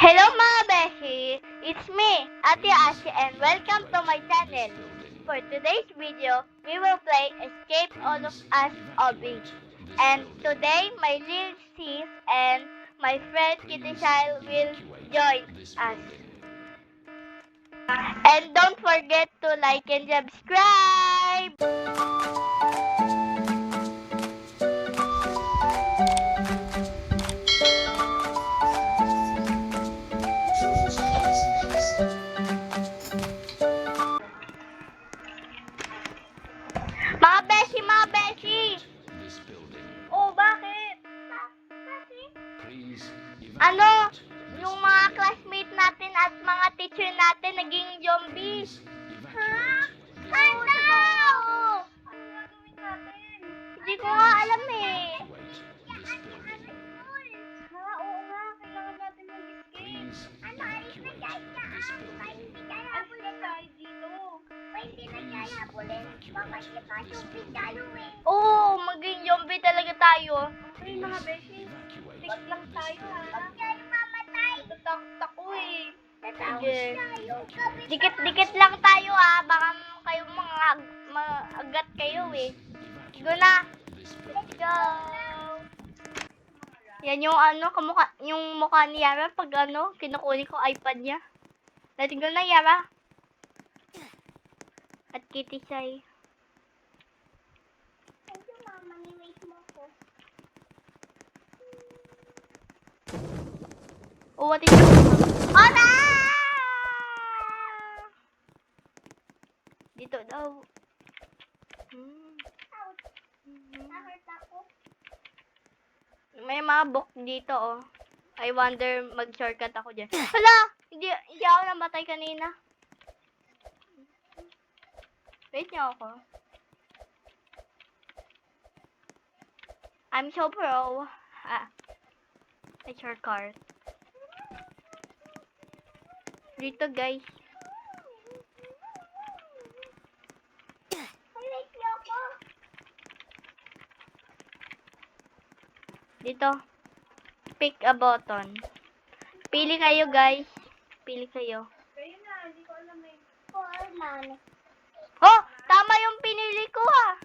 Hello mga beshi! It's me, Ate Ashi, and welcome to my channel. For today's video, we will play Escape All of Us Obby. And today, my little sis and my friend Kitty Shile will join us. And don't forget to like and subscribe! Mga beshi! Mga beshi! Oh, bakit? Ano? Yung mga classmate natin at mga teacher natin naging zombies. Ha? Ano? Ano gagawin natin? Hindi ko nga alam eh. Ha? Oo nga. Kailangan natin mag-escape. Ano? Alis na tayo dyan. Hindi tayo habulin tayo dito. Hindi na tayo habulin. Baka kita zombie tayo eh. Oo, maging zombie talaga tayo. Okay mga beshi. Stick lang tayo ha. Huwag tayo mamatay. Natatakot ako eh. Sige. Dikit-dikit lang tayo ha. Baka kayo agat kayo eh. Go na. Let's go. Yan yung yung mukha ni Yara pag kinukunin ko iPad niya. Let's go na Yara. At Kitty Sai. Thank you, Mama. Ni-wait mo ko. Oh, what is it? Oh, no! Dito daw. Nahurt ako. May mga book dito, oh. I wonder mag-shortcut ako dyan. Hala! Hindi ako namatay kanina. Wait niyo ako. I'm so pro. It's your card. Dito, guys. Dito. Pick a button. Pili kayo, guys. Pili kayo. Kayo na, hindi ko alam eh. Oh! Tama yung pinili ko, ah!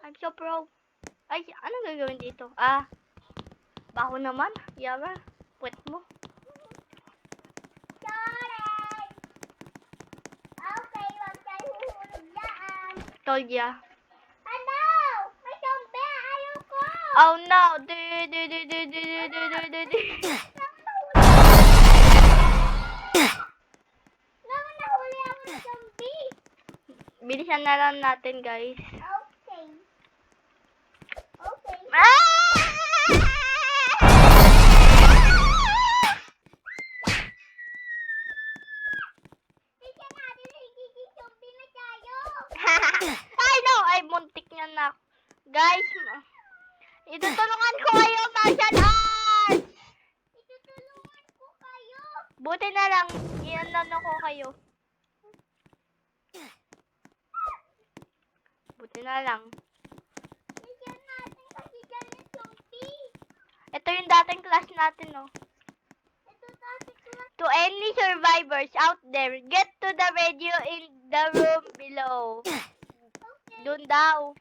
I'm so pro. Ay, anong gagawin dito? Baho naman. Yara, puwet mo. Sorry! Okay, wag tayo huhulog dyan. Told ya. Ano? May zombie! Ayoko! Oh no! Naman nahuli ako ng zombie! Bilisan na lang natin, guys. Okay. Okay. Tika natin, nagiging zombie na tayo! I know! Ay, muntik niya na. Guys, itutulungan ko kayo, martial arts! Itutulungan ko kayo! Buti na lang, iyan ko kayo. Buti na lang. Tika natin kasi dyan yung zombie! Ito yung dating class natin, oh. Ito dati ko lang. To any survivors out there, get to the radio in the room below. Okay. Doon daw.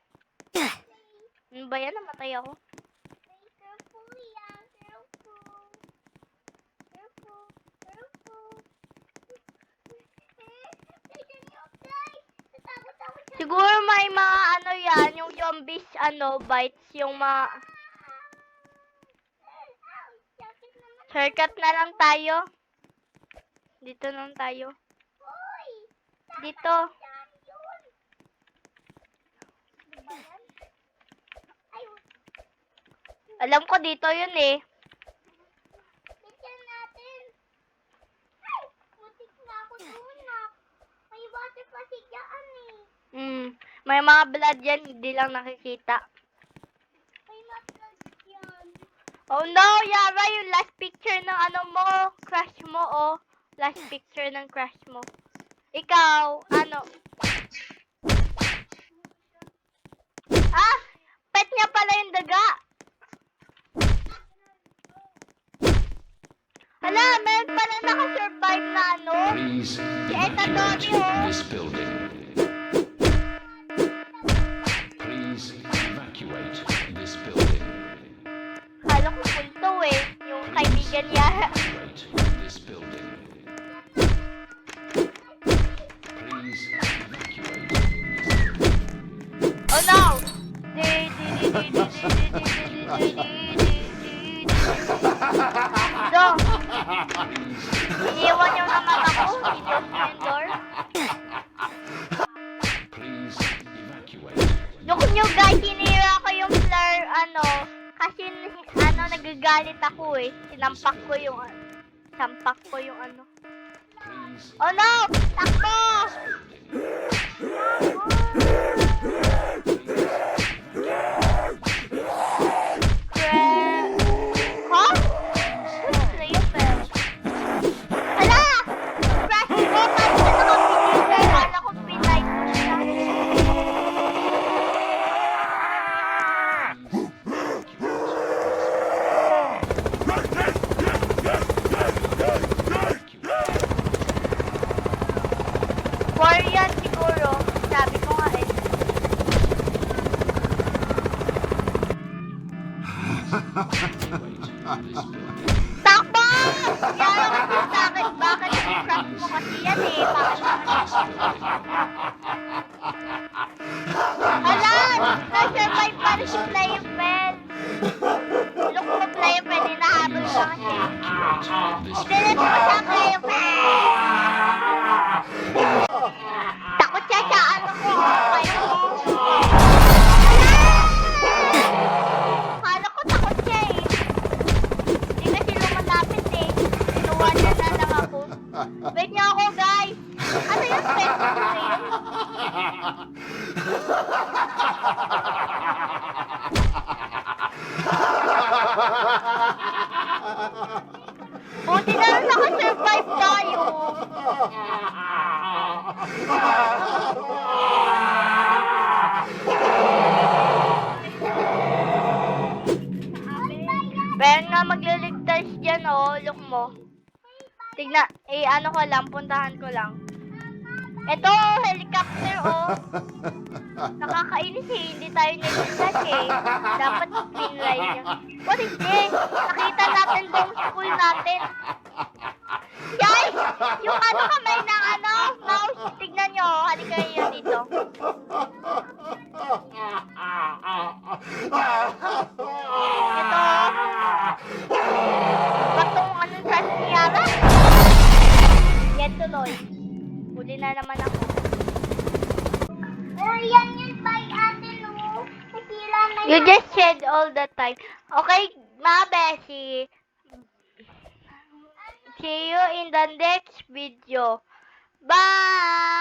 Ano ba yan? Namatay ako. Careful yan. Careful. Careful. Careful. Tignan niyo, guys. Natakot ako sa... Siguro may mga yan, yung zombies, bites, yung mga... Sakit naman. Shortcut na lang tayo. Dito lang tayo. Hoy! Dito. Saan yun? Diba yan? Ay, Alam ko dito yun eh. tignan natin. Ay! Mutik na ako doon na. May water kasi dyan eh. May mga blood yan, hindi lang nakikita. May matlag yan. Oh no, Yara, yung last picture ng mo, crush mo, oh. Last picture ng crush mo. Ikaw, pet niya pala yung daga. Hala, naka-survive na ano? Please Eta evacuate Tony, oh. this building. Please evacuate this building. Kala ko punto eh. Yung kaibigan niya. Evacuate this building. Please evacuate this building. Oh no! Do! Iniwan niyo naman ako. Idos niyo yung door. Please evacuate. Look nyo guys, hinira ko yung flare, kasi nagagalit ako eh. Sinampak ko yung ano. Please Oh no! Takbo! Huh? Flavel. Hala! Press ko, tapos na nakapinigay. Kala ko pinay ko siya. War yan siguro. Sabi ko nga eh. Takbo! Yan ang kasi sa akin. Bakit i-crack mo kasi yan eh? Bakit hala! Na-survive pa rin si Playfell. Look mo Playfell. Hinahabol ka kasi. Dilit mo siya Playfell. Takot siya sa ano ko. Kayo mo. Kala ko takot siya eh. Hindi kasi lumalapit eh. Inuwanan na lang ako. Wait niyo ako guys. Ano yung pet ko yun? Buti na lang naka-survive tayo. Pero nga magliligtas dyan oh, look mo. Tignan, ano ko lang, puntahan ko lang. Ito, helicopter oh. Nakakainis eh, hindi tayo niligtas eh. Dapat pinray niya. What is this? Nakita natin tong school natin. Guys, yung kamay ng mouse, tignan nyo, halika kayo dito. Ito, batong sa siyara. Yan tuloy. Huli na naman ako. Pero yan yun by ate no. Nasira na You just said all the time. Okay, mga beshi. See you in the next video. Bye!